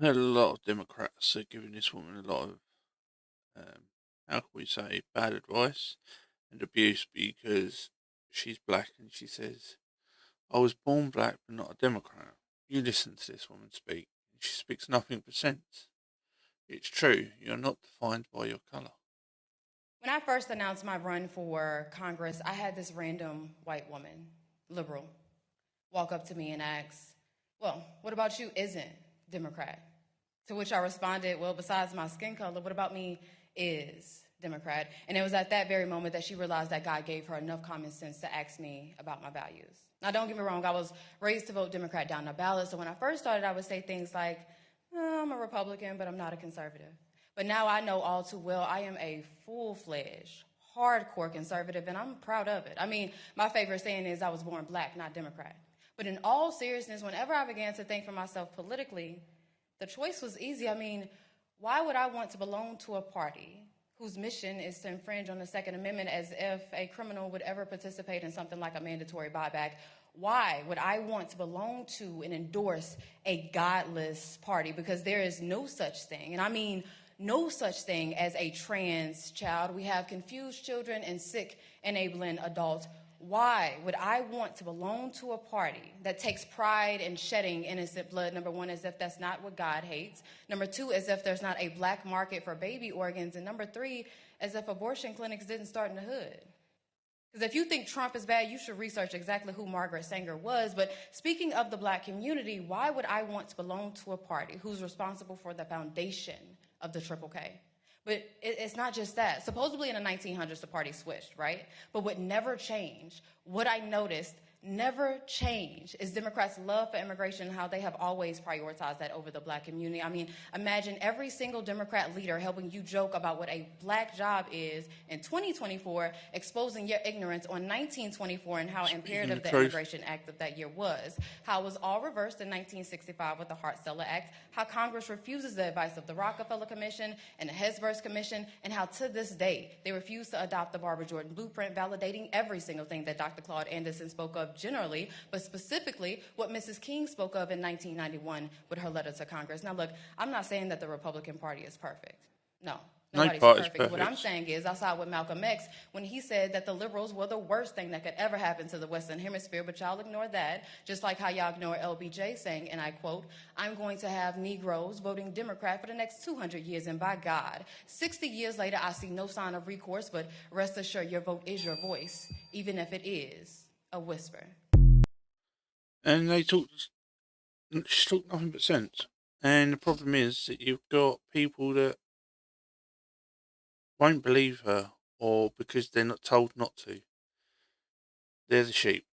A lot of Democrats are giving this woman a lot of, how can we say, bad advice and abuse because she's black and she says, I was born black but not a Democrat. You listen to this woman speak. She speaks nothing but sense. It's true, you're not defined by your colour. When I first announced my run for Congress, I had this random white woman, liberal, walk up to me and ask, well, what about you isn't Democrat? To which I responded, well, besides my skin color, what about me is Democrat? And it was at that very moment that she realized that God gave her enough common sense to ask me about my values. Now, don't get me wrong, I was raised to vote Democrat down the ballot. So when I first started, I would say things like, I'm a Republican, but I'm not a conservative. But now I know all too well I am a full-fledged, hardcore conservative, and I'm proud of it. I mean, my favorite saying is I was born black, not Democrat. But in all seriousness, whenever I began to think for myself politically, the choice was easy. I mean, why would I want to belong to a party whose mission is to infringe on the Second Amendment as if a criminal would ever participate in something like a mandatory buyback? Why would I want to belong to and endorse a godless party? Because there is no such thing, and I mean no such thing as a trans child. We have confused children and sick enabling adults. Why would I want to belong to a party that takes pride in shedding innocent blood? Number one, as if that's not what God hates. Number two, as if there's not a black market for baby organs. And number three, as if abortion clinics didn't start in the hood. Because if you think Trump is bad, you should research exactly who Margaret Sanger was. But speaking of the black community, why would I want to belong to a party who's responsible for the foundation of the Triple K? But it's not just that. Supposedly in the 1900s, the party switched, right? But what never changed, what I noticed never changed, is Democrats' love for immigration and how they have always prioritized that over the black community. I mean, imagine every single Democrat leader helping you joke about what a black job is in 2024, exposing your ignorance on 1924 and how Speaking the imperative the truth. Immigration Act of that year was, how it was all reversed in 1965 with the Hart-Celler Act, how Congress refuses the advice of the Rockefeller Commission and the Hesburgh Commission, and how to this day they refuse to adopt the Barbara Jordan Blueprint, validating every single thing that Dr. Claude Anderson spoke of generally, but specifically what Mrs. King spoke of in 1991 with her letter to Congress. Now, look, I'm not saying that the Republican Party is perfect. No, No nobody's part is perfect. What I'm perfect. saying is, I saw with Malcolm X when he said that the liberals were the worst thing that could ever happen to the Western Hemisphere, but y'all ignore that, just like how y'all ignore LBJ saying, and I quote, I'm going to have Negroes voting Democrat for the next 200 years, and by God, 60 years later, I see no sign of recourse, but rest assured your vote is your voice, even if it is a whisper. And she talked nothing but sense. And the problem is that you've got people that won't believe her, or because they're not told not to. They're the sheep.